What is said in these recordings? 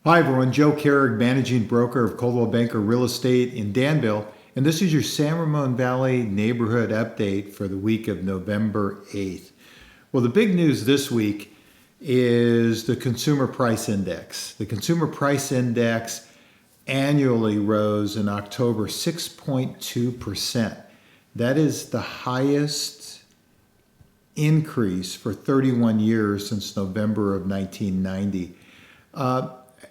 Hi everyone, Joe Kehrig, Managing Broker of Coldwell Banker Real Estate in Danville, and this is your San Ramon Valley Neighborhood Update for the week of November 8th. Well, the big news this week is the Consumer Price Index. The Consumer Price Index annually rose in October 6.2%. That is the highest increase for 31 years since November of 1990.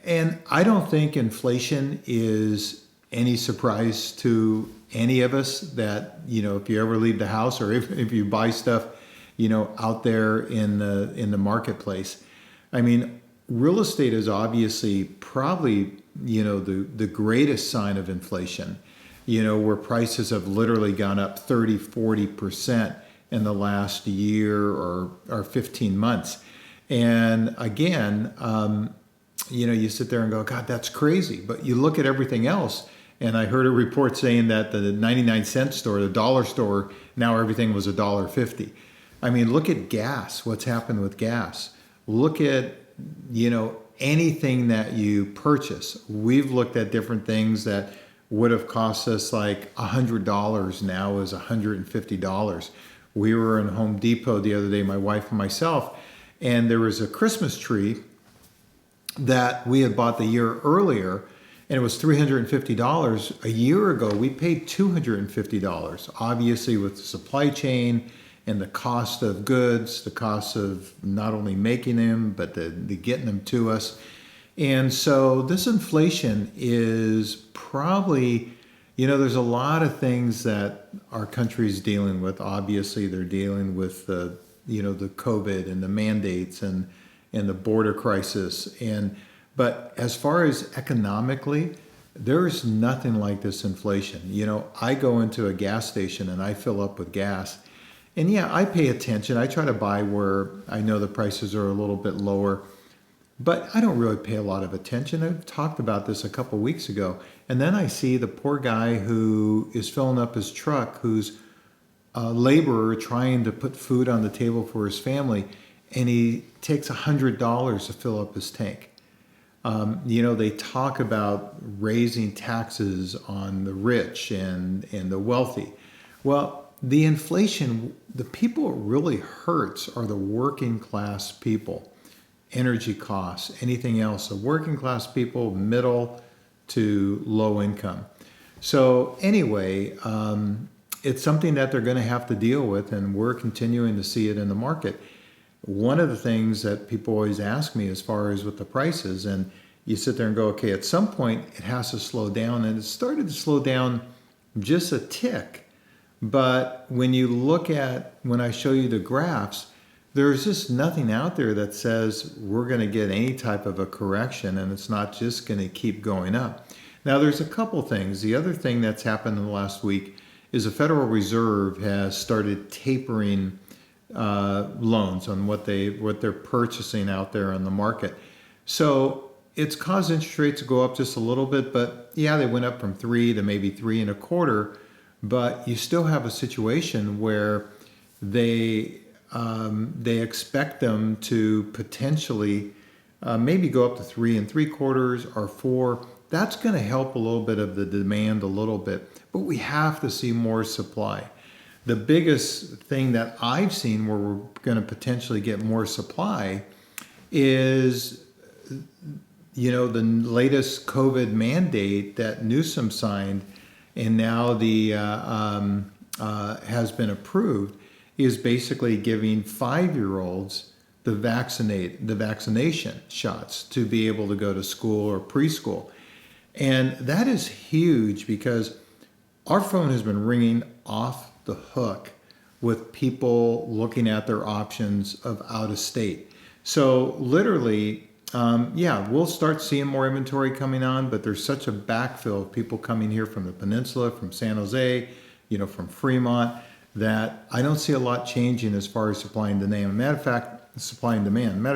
And I don't think inflation is any surprise to any of us that, if you ever leave the house or if you buy stuff, out there in the marketplace. I mean, real estate is obviously probably, the greatest sign of inflation, where prices have literally gone up 30, 40% in the last year or 15 months. And again, you sit there and go, God, that's crazy. But you look at everything else, and I heard a report saying that the 99-cent store, the dollar store, now everything was $1.50. I mean, look at gas, what's happened with gas. Look at, anything that you purchase. We've looked at different things that would have cost us like $100 now is $150. We were in Home Depot the other day, my wife and myself, and there was a Christmas tree that we had bought the year earlier, and it was $350. A year ago, we paid $250. Obviously, with the supply chain and the cost of goods, the cost of not only making them, but the getting them to us. And so this inflation is probably, there's a lot of things that our country is dealing with. Obviously, they're dealing with the COVID and the mandates and the border crisis. But as far as economically, there's nothing like this inflation. I go into a gas station and I fill up with gas. And yeah, I pay attention. I try to buy where I know the prices are a little bit lower. But I don't really pay a lot of attention. I've talked about this a couple weeks ago. And then I see the poor guy who is filling up his truck, who's a laborer trying to put food on the table for his family, and he takes $100 to fill up his tank. They talk about raising taxes on the rich and the wealthy. Well, the inflation, the people it really hurts are the working class people. Energy costs, anything else. The working class people, middle to low income. So anyway, it's something that they're going to have to deal with, and we're continuing to see it in the market. One of the things that people always ask me as far as with the prices, and you sit there and go, okay, at some point it has to slow down, and it started to slow down just a tick. But when you look at, when I show you the graphs, there's just nothing out there that says we're going to get any type of a correction, and it's not just going to keep going up. Now, there's a couple things. The other thing that's happened in the last week is the Federal Reserve has started tapering loans on what they're purchasing out there on the market. So it's caused interest rates to go up just a little bit, but yeah, they went up from 3 to maybe 3.25. But you still have a situation where they expect them to potentially maybe go up to 3.75 or 4. That's going to help a little bit of the demand a little bit, but we have to see more supply. The biggest thing that I've seen where we're going to potentially get more supply is, the latest COVID mandate that Newsom signed and now has been approved, is basically giving 5-year-olds the vaccination shots to be able to go to school or preschool. And that is huge because our phone has been ringing off the hook with people looking at their options of out of state. So literally, we'll start seeing more inventory coming on, but there's such a backfill of people coming here from the peninsula, from San Jose, from Fremont, that I don't see a lot changing as far as supply and demand. Matter of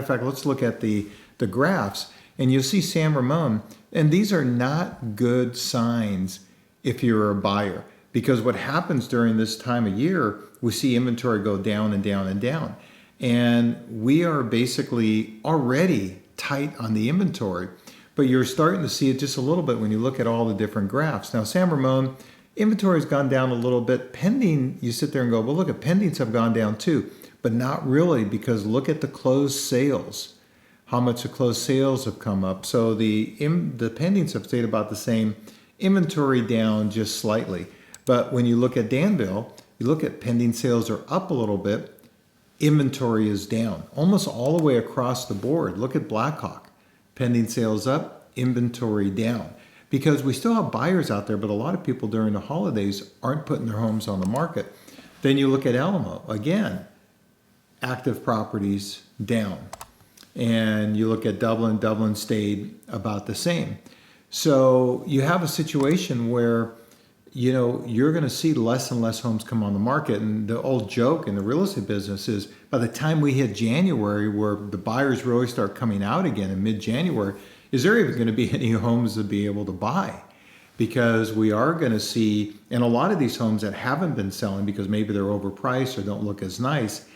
fact, let's look at the graphs, and you'll see San Ramon, and these are not good signs if you're a buyer, because what happens during this time of year, we see inventory go down and down and down. And we are basically already tight on the inventory. but you're starting to see it just a little bit when you look at all the different graphs. Now, San Ramon, inventory has gone down a little bit. Pending, you sit there and go, well, look, at pendings have gone down too, but not really, because look at the closed sales, how much the closed sales have come up. So the pendings have stayed about the same, inventory down just slightly. But when you look at Danville, you look at pending sales are up a little bit, inventory is down, almost all the way across the board. Look at Blackhawk, pending sales up, inventory down. Because we still have buyers out there, but a lot of people during the holidays aren't putting their homes on the market. Then you look at Alamo, again, active properties down. And you look at Dublin, Dublin stayed about the same. So you have a situation where, you're going to see less and less homes come on the market. And the old joke in the real estate business is by the time we hit January, where the buyers really start coming out again in mid-January, is there even going to be any homes to be able to buy? Because we are going to see, and a lot of these homes that haven't been selling because maybe they're overpriced or don't look as nice,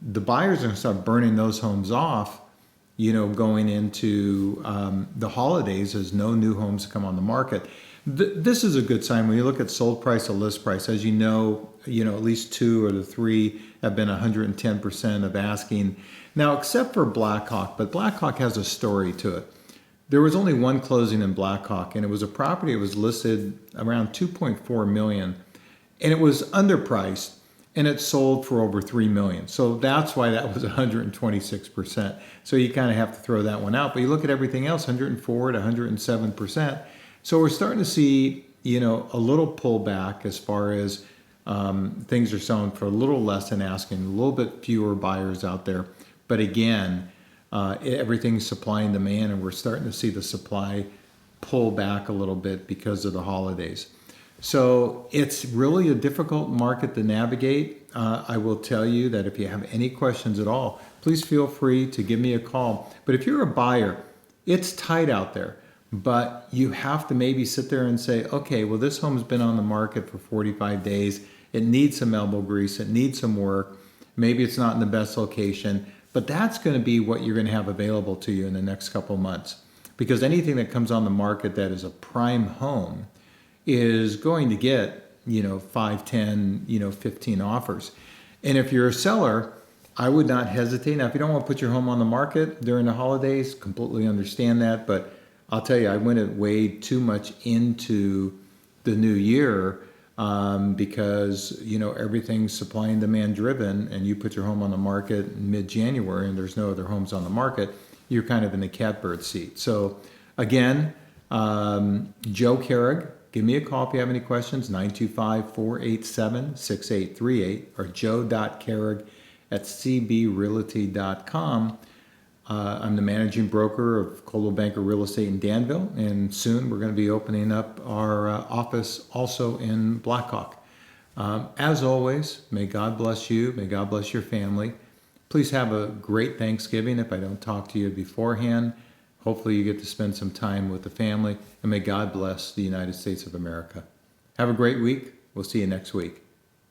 the buyers are going to start burning those homes off, going into the holidays as no new homes come on the market. This is a good sign when you look at sold price to list price. As you know, at least 2 or the 3 have been 110% of asking. Now, except for Blackhawk, but Blackhawk has a story to it. There was only one closing in Blackhawk, and it was a property that was listed around $2.4 million, and it was underpriced, and it sold for over $3 million. So that's why that was 126%. So you kind of have to throw that one out. But you look at everything else, 104 to 107%. So we're starting to see, a little pullback as far as things are selling for a little less than asking, a little bit fewer buyers out there. But again, everything's supply and demand, and we're starting to see the supply pull back a little bit because of the holidays. So it's really a difficult market to navigate. I will tell you that if you have any questions at all, please feel free to give me a call. But if you're a buyer, it's tight out there. But you have to maybe sit there and say, okay, well, this home's been on the market for 45 days. It needs some elbow grease. It needs some work. Maybe it's not in the best location. But that's going to be what you're going to have available to you in the next couple of months. Because anything that comes on the market that is a prime home is going to get, 5, 10, 15 offers. And if you're a seller, I would not hesitate. Now, if you don't want to put your home on the market during the holidays, completely understand that. But I'll tell you, I went way too much into the new year because, everything's supply and demand driven, and you put your home on the market in mid-January and there's no other homes on the market, you're kind of in the catbird seat. So again, Joe Kehrig, give me a call if you have any questions, 925-487-6838 or joe.kehrig@cbrealty.com. I'm the managing broker of Coldwell Banker Real Estate in Danville, and soon we're going to be opening up our office also in Blackhawk. As always, may God bless you. May God bless your family. Please have a great Thanksgiving if I don't talk to you beforehand. Hopefully you get to spend some time with the family, and may God bless the United States of America. Have a great week. We'll see you next week.